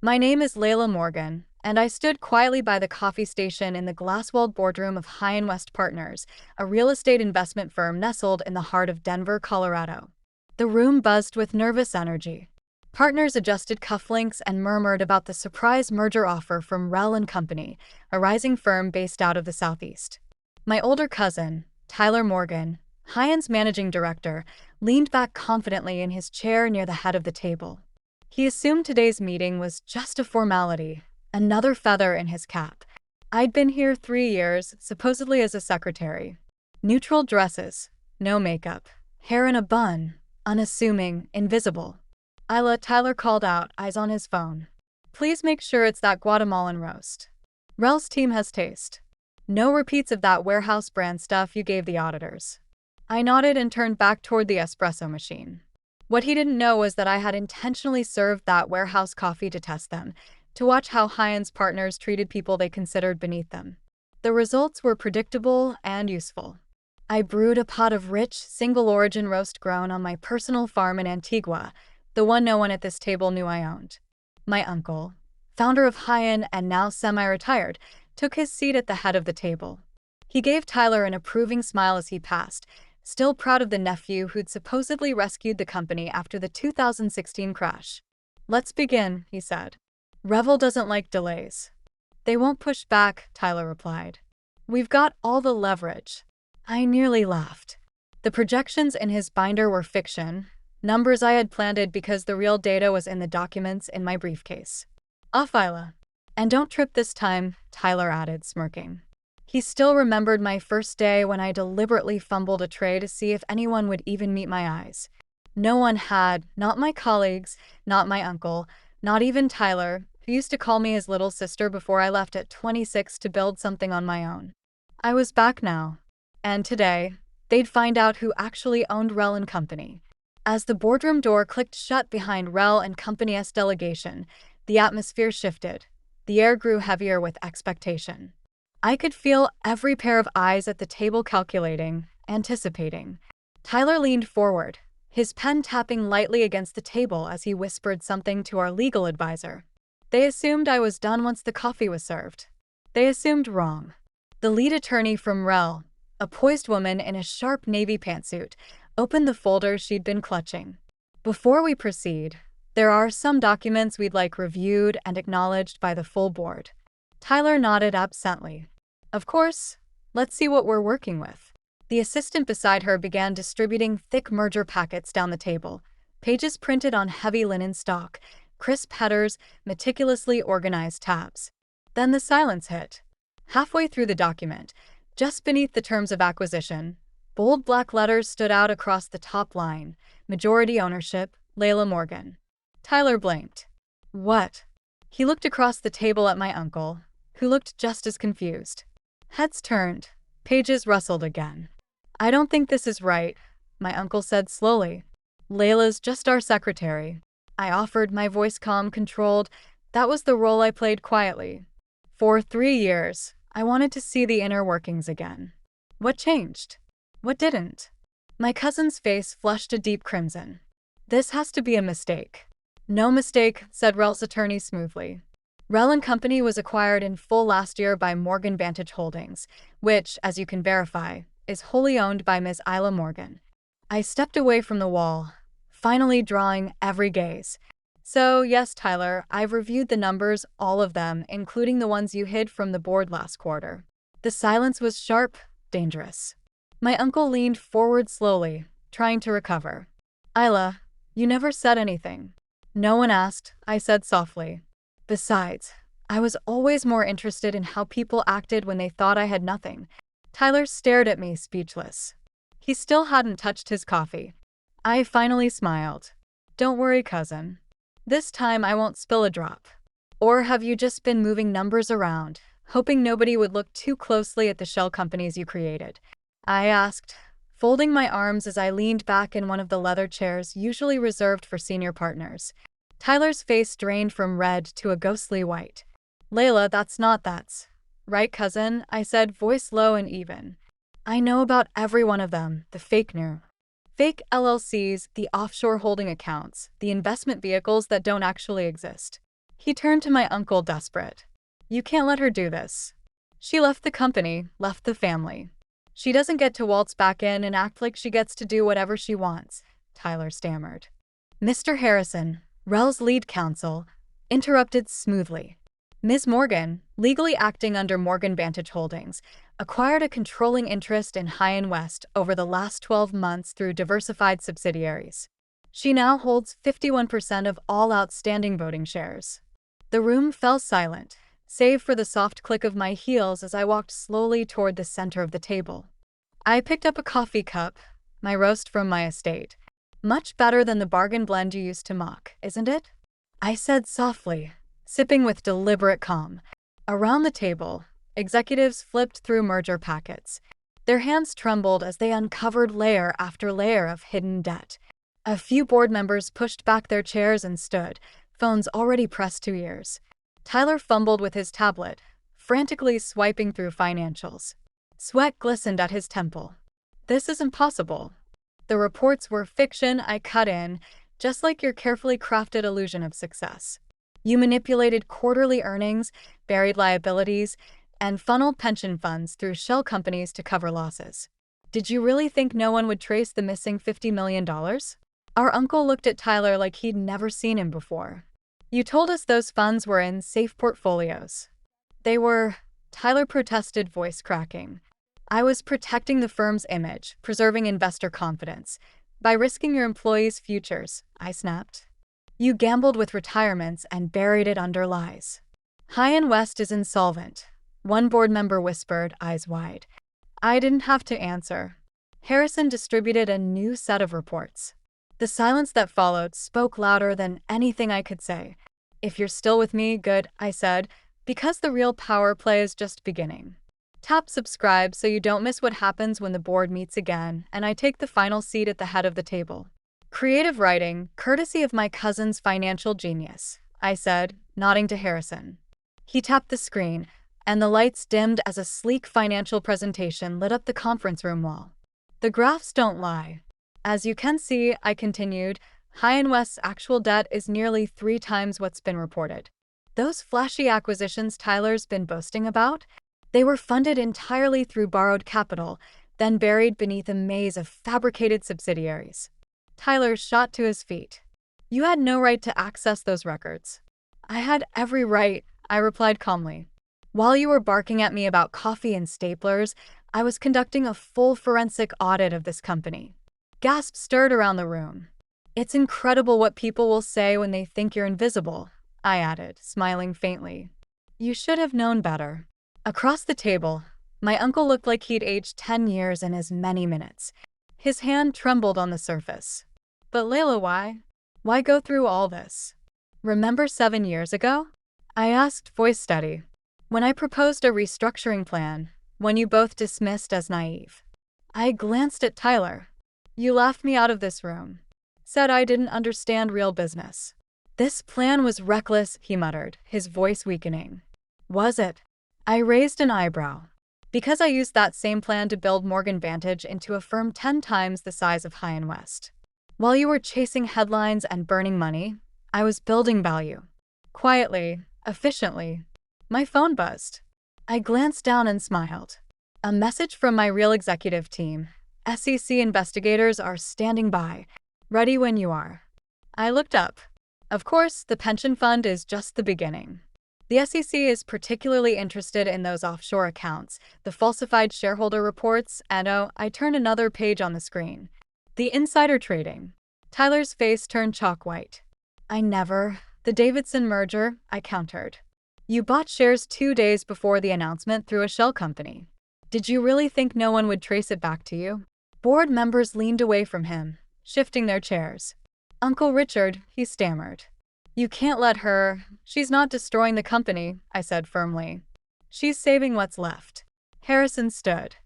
My name is Layla Morgan, and I stood quietly by the coffee station in the glass-walled boardroom of High and West Partners, a real estate investment firm nestled in the heart of Denver, Colorado. The room buzzed with nervous energy. Partners adjusted cufflinks and murmured about the surprise merger offer from Rell and Company, a rising firm based out of the Southeast. My older cousin, Tyler Morgan, Hyan's managing director, leaned back confidently in his chair near the head of the table. He assumed today's meeting was just a formality, another feather in his cap. I'd been here 3 years, supposedly as a secretary. Neutral dresses, no makeup, hair in a bun, unassuming, invisible. Isla, Tyler called out, eyes on his phone. Please make sure it's that Guatemalan roast. Rel's team has taste. No repeats of that warehouse brand stuff you gave the auditors. I nodded and turned back toward the espresso machine. What he didn't know was that I had intentionally served that warehouse coffee to test them, to watch how Hyan's partners treated people they considered beneath them. The results were predictable and useful. I brewed a pot of rich, single-origin roast grown on my personal farm in Antigua, the one no one at this table knew I owned. My uncle, founder of Hyan and now semi-retired, took his seat at the head of the table. He gave Tyler an approving smile as he passed, still proud of the nephew who'd supposedly rescued the company after the 2016 crash. Let's begin, he said. Revel doesn't like delays. They won't push back, Tyler replied. We've got all the leverage. I nearly laughed. The projections in his binder were fiction, numbers I had planted because the real data was in the documents in my briefcase. Off, Isla. And don't trip this time, Tyler added, smirking. He still remembered my first day when I deliberately fumbled a tray to see if anyone would even meet my eyes. No one had, not my colleagues, not my uncle, not even Tyler, who used to call me his little sister before I left at 26 to build something on my own. I was back now. And today, they'd find out who actually owned Rell and Company. As the boardroom door clicked shut behind Rell and Company's delegation, the atmosphere shifted. The air grew heavier with expectation. I could feel every pair of eyes at the table calculating, anticipating. Tyler leaned forward, his pen tapping lightly against the table as he whispered something to our legal advisor. They assumed I was done once the coffee was served. They assumed wrong. The lead attorney from Rell, a poised woman in a sharp navy pantsuit, opened the folder she'd been clutching. Before we proceed, there are some documents we'd like reviewed and acknowledged by the full board. Tyler nodded absently. Of course. Let's see what we're working with. The assistant beside her began distributing thick merger packets down the table, pages printed on heavy linen stock, crisp headers, meticulously organized tabs. Then the silence hit. Halfway through the document, just beneath the terms of acquisition, bold black letters stood out across the top line, majority ownership, Layla Morgan. Tyler blinked. What? He looked across the table at my uncle, who looked just as confused. Heads turned. Pages rustled again. I don't think this is right, my uncle said slowly. Layla's just our secretary. I offered, my voice calm, controlled. That was the role I played quietly. For 3 years, I wanted to see the inner workings again. What changed? What didn't? My cousin's face flushed a deep crimson. This has to be a mistake. No mistake, said Rell's attorney smoothly. Rell and Company was acquired in full last year by Morgan Vantage Holdings, which, as you can verify, is wholly owned by Ms. Isla Morgan. I stepped away from the wall, finally drawing every gaze. So, yes, Tyler, I've reviewed the numbers, all of them, including the ones you hid from the board last quarter. The silence was sharp, dangerous. My uncle leaned forward slowly, trying to recover. Isla, you never said anything. No one asked, I said softly. Besides, I was always more interested in how people acted when they thought I had nothing. Tyler stared at me, speechless. He still hadn't touched his coffee. I finally smiled. Don't worry, cousin. This time I won't spill a drop. Or have you just been moving numbers around, hoping nobody would look too closely at the shell companies you created? I asked, folding my arms as I leaned back in one of the leather chairs usually reserved for senior partners. Tyler's face drained from red to a ghostly white. Layla, that's right, cousin, I said, voice low and even. I know about every one of them, the fake LLCs, the offshore holding accounts, the investment vehicles that don't actually exist. He turned to my uncle, desperate. You can't let her do this. She left the company, left the family. She doesn't get to waltz back in and act like she gets to do whatever she wants, Tyler stammered. Mr. Harrison, Rel's lead counsel, interrupted smoothly. Ms. Morgan, legally acting under Morgan Vantage Holdings, acquired a controlling interest in High & West over the last 12 months through diversified subsidiaries. She now holds 51% of all outstanding voting shares. The room fell silent, save for the soft click of my heels as I walked slowly toward the center of the table. I picked up a coffee cup, my roast from my estate. Much better than the bargain blend you used to mock, isn't it? I said softly, sipping with deliberate calm. Around the table, executives flipped through merger packets. Their hands trembled as they uncovered layer after layer of hidden debt. A few board members pushed back their chairs and stood, phones already pressed to ears. Tyler fumbled with his tablet, frantically swiping through financials. Sweat glistened at his temple. This is impossible. The reports were fiction, I cut in, just like your carefully crafted illusion of success. You manipulated quarterly earnings, buried liabilities, and funneled pension funds through shell companies to cover losses. Did you really think no one would trace the missing $50 million? Our uncle looked at Tyler like he'd never seen him before. You told us those funds were in safe portfolios. They were, Tyler protested, voice cracking. I was protecting the firm's image, preserving investor confidence. By risking your employees' futures, I snapped. You gambled with retirements and buried it under lies. High & West is insolvent, one board member whispered, eyes wide. I didn't have to answer. Harrison distributed a new set of reports. The silence that followed spoke louder than anything I could say. If you're still with me, good, I said, because the real power play is just beginning. Tap subscribe so you don't miss what happens when the board meets again, and I take the final seat at the head of the table. Creative writing, courtesy of my cousin's financial genius, I said, nodding to Harrison. He tapped the screen, and the lights dimmed as a sleek financial presentation lit up the conference room wall. The graphs don't lie. As you can see, I continued, High & West's actual debt is nearly 3 times what's been reported. Those flashy acquisitions Tyler's been boasting about? They were funded entirely through borrowed capital, then buried beneath a maze of fabricated subsidiaries. Tyler shot to his feet. You had no right to access those records. I had every right, I replied calmly. While you were barking at me about coffee and staplers, I was conducting a full forensic audit of this company. Gasps stirred around the room. It's incredible what people will say when they think you're invisible, I added, smiling faintly. You should have known better. Across the table, my uncle looked like he'd aged 10 years in as many minutes. His hand trembled on the surface. But Layla, why? Why go through all this? Remember 7 years ago? I asked, voice steady. When I proposed a restructuring plan, one you both dismissed as naive. I glanced at Tyler. You laughed me out of this room. Said I didn't understand real business. This plan was reckless, he muttered, his voice weakening. Was it? I raised an eyebrow. Because I used that same plan to build Morgan Vantage into a firm 10 times the size of High & West. While you were chasing headlines and burning money, I was building value. Quietly, efficiently. My phone buzzed. I glanced down and smiled. A message from my real executive team. SEC investigators are standing by. Ready when you are. I looked up. Of course, the pension fund is just the beginning. The SEC is particularly interested in those offshore accounts, the falsified shareholder reports, and I turned another page on the screen. The insider trading. Tyler's face turned chalk white. The Davidson merger, I countered. You bought shares 2 days before the announcement through a shell company. Did you really think no one would trace it back to you? Board members leaned away from him, shifting their chairs. Uncle Richard, he stammered. You can't let her. She's not destroying the company, I said firmly. She's saving what's left. Harrison stood.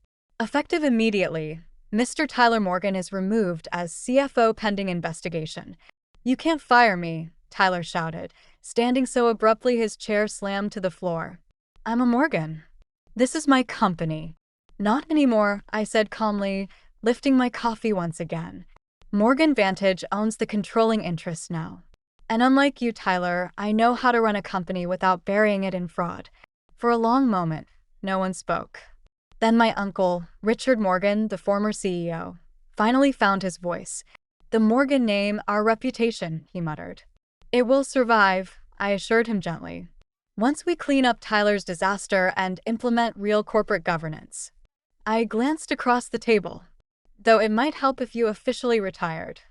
Effective immediately, Mr. Tyler Morgan is removed as CFO pending investigation. You can't fire me, Tyler shouted, standing so abruptly his chair slammed to the floor. I'm a Morgan. This is my company. Not anymore, I said calmly, lifting my coffee once again. Morgan Vantage owns the controlling interest now. And unlike you, Tyler, I know how to run a company without burying it in fraud. For a long moment, no one spoke. Then my uncle, Richard Morgan, the former CEO, finally found his voice. The Morgan name, our reputation, he muttered. It will survive, I assured him gently. Once we clean up Tyler's disaster and implement real corporate governance. I glanced across the table. Though it might help if you officially retired.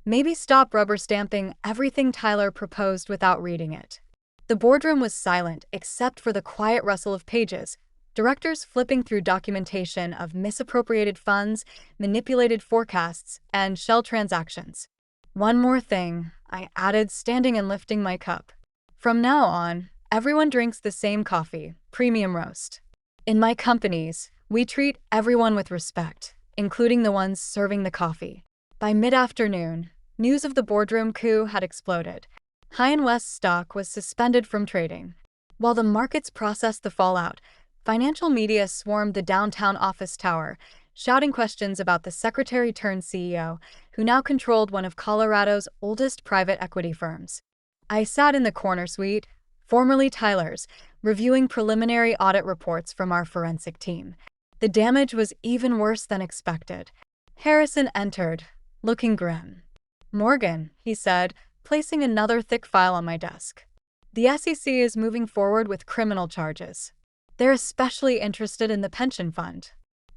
Maybe stop rubber stamping everything Tyler proposed without reading it. The boardroom was silent except for the quiet rustle of pages, directors flipping through documentation of misappropriated funds, manipulated forecasts, and shell transactions. One more thing, I added, standing and lifting my cup. From now on, everyone drinks the same coffee, premium roast. In my companies, we treat everyone with respect, including the ones serving the coffee. By mid-afternoon, news of the boardroom coup had exploded. High and West stock was suspended from trading. While the markets processed the fallout, financial media swarmed the downtown office tower, shouting questions about the secretary-turned-CEO, who now controlled one of Colorado's oldest private equity firms. I sat in the corner suite, formerly Tyler's, reviewing preliminary audit reports from our forensic team. The damage was even worse than expected. Harrison entered, looking grim. Morgan, he said, placing another thick file on my desk. The SEC is moving forward with criminal charges. They're especially interested in the pension fund.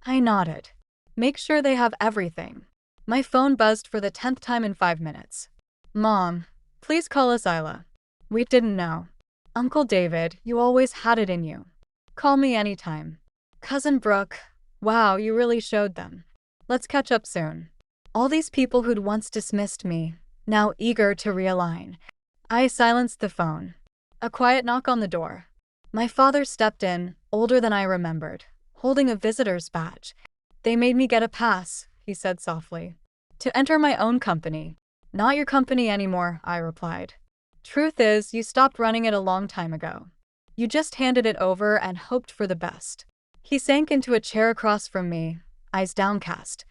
I nodded. Make sure they have everything. My phone buzzed for the 10th time in 5 minutes. Mom, please call us Isla. We didn't know. Uncle David, you always had it in you. Call me anytime. Cousin Brooke, wow, you really showed them. Let's catch up soon. All these people who'd once dismissed me, now eager to realign. I silenced the phone. A quiet knock on the door. My father stepped in, older than I remembered, holding a visitor's badge. They made me get a pass, he said softly. To enter my own company. Not your company anymore, I replied. Truth is, you stopped running it a long time ago. You just handed it over and hoped for the best. He sank into a chair across from me, eyes downcast.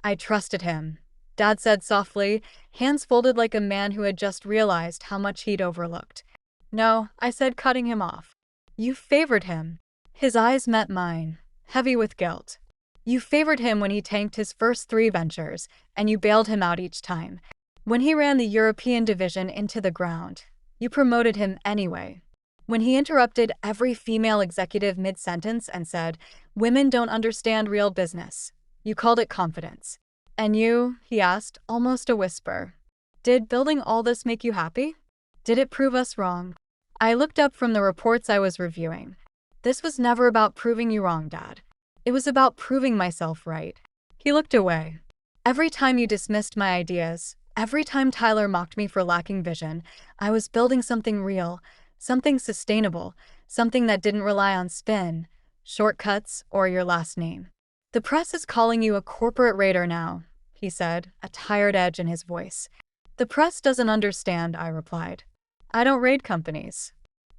I trusted him, Dad said softly, hands folded like a man who had just realized how much he'd overlooked. No, I said, cutting him off. You favored him. His eyes met mine, heavy with guilt. You favored him when he tanked his first 3 ventures, and you bailed him out each time. When he ran the European division into the ground, you promoted him anyway. When he interrupted every female executive mid-sentence and said, "Women don't understand real business," you called it confidence. And you, he asked, almost a whisper, did building all this make you happy? Did it prove us wrong? I looked up from the reports I was reviewing. This was never about proving you wrong, Dad. It was about proving myself right. He looked away. Every time you dismissed my ideas, every time Tyler mocked me for lacking vision, I was building something real, something sustainable, something that didn't rely on spin, shortcuts, or your last name. The press is calling you a corporate raider now, he said, a tired edge in his voice. The press doesn't understand, I replied. I don't raid companies.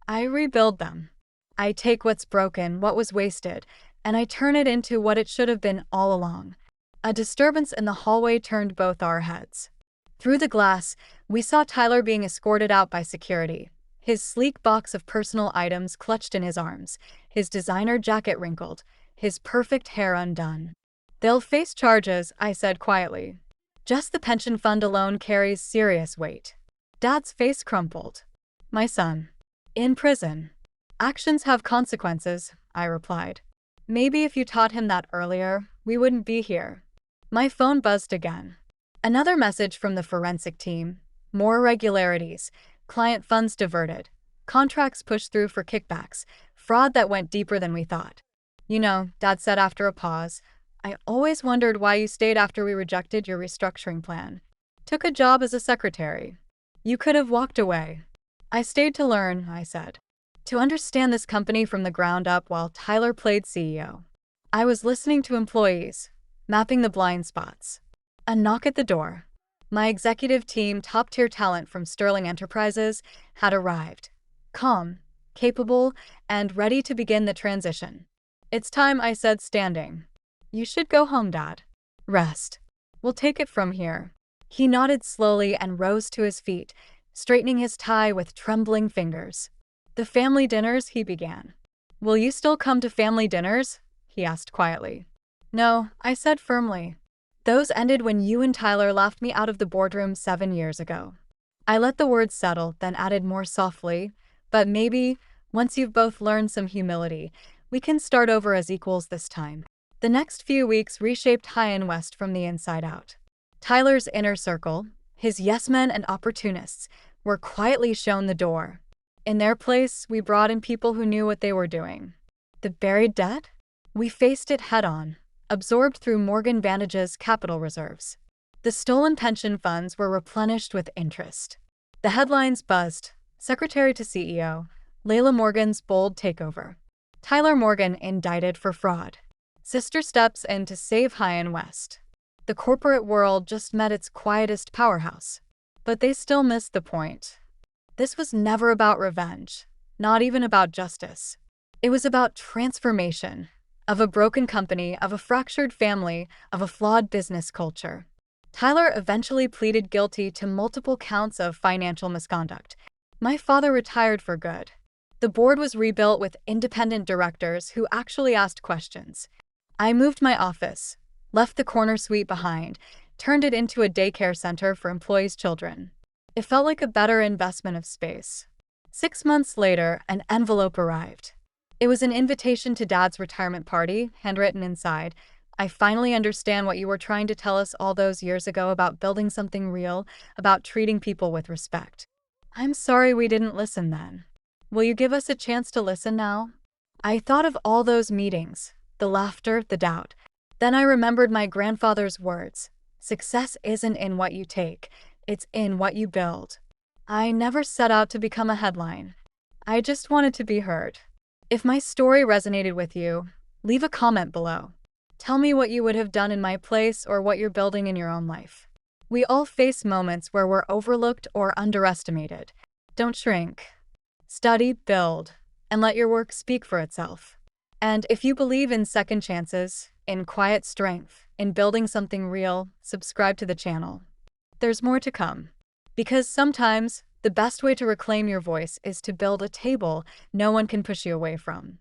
I rebuild them. I take what's broken, what was wasted, and I turn it into what it should have been all along. A disturbance in the hallway turned both our heads. Through the glass, we saw Tyler being escorted out by security, his sleek box of personal items clutched in his arms, his designer jacket wrinkled, his perfect hair undone. They'll face charges, I said quietly. Just the pension fund alone carries serious weight. Dad's face crumpled. My son. In prison. Actions have consequences, I replied. Maybe if you taught him that earlier, we wouldn't be here. My phone buzzed again. Another message from the forensic team. More irregularities. Client funds diverted. Contracts pushed through for kickbacks. Fraud that went deeper than we thought. You know, Dad said after a pause, I always wondered why you stayed after we rejected your restructuring plan. Took a job as a secretary. You could have walked away. I stayed to learn, I said. To understand this company from the ground up while Tyler played CEO. I was listening to employees, mapping the blind spots. A knock at the door. My executive team, top-tier talent from Sterling Enterprises, had arrived. Calm, capable, and ready to begin the transition. It's time, I said, standing. You should go home, Dad. Rest. We'll take it from here. He nodded slowly and rose to his feet, straightening his tie with trembling fingers. "The family dinners," he began. "Will you still come to family dinners?" he asked quietly. "No," I said firmly. "Those ended when you and Tyler laughed me out of the boardroom 7 years ago." I let the words settle, then added more softly, "But maybe, once you've both learned some humility, we can start over as equals this time." The next few weeks reshaped High and West from the inside out. Tyler's inner circle, his yes men and opportunists, were quietly shown the door. In their place, we brought in people who knew what they were doing. The buried debt? We faced it head-on, absorbed through Morgan Vantage's capital reserves. The stolen pension funds were replenished with interest. The headlines buzzed: Secretary to CEO, Layla Morgan's bold takeover. Tyler Morgan indicted for fraud. Sister steps in to save High and West. The corporate world just met its quietest powerhouse. But they still missed the point. This was never about revenge, not even about justice. It was about transformation, of a broken company, of a fractured family, of a flawed business culture. Tyler eventually pleaded guilty to multiple counts of financial misconduct. My father retired for good. The board was rebuilt with independent directors who actually asked questions. I moved my office, left the corner suite behind, turned it into a daycare center for employees' children. It felt like a better investment of space. 6 months later, an envelope arrived. It was an invitation to Dad's retirement party, handwritten inside. "I finally understand what you were trying to tell us all those years ago about building something real, about treating people with respect. I'm sorry we didn't listen then. Will you give us a chance to listen now?" I thought of all those meetings, the laughter, the doubt. Then I remembered my grandfather's words: "Success isn't in what you take, it's in what you build." I never set out to become a headline. I just wanted to be heard. If my story resonated with you, leave a comment below. Tell me what you would have done in my place or what you're building in your own life. We all face moments where we're overlooked or underestimated. Don't shrink. Study, build, and let your work speak for itself. And if you believe in second chances, in quiet strength, in building something real, subscribe to the channel. There's more to come. Because sometimes, the best way to reclaim your voice is to build a table no one can push you away from.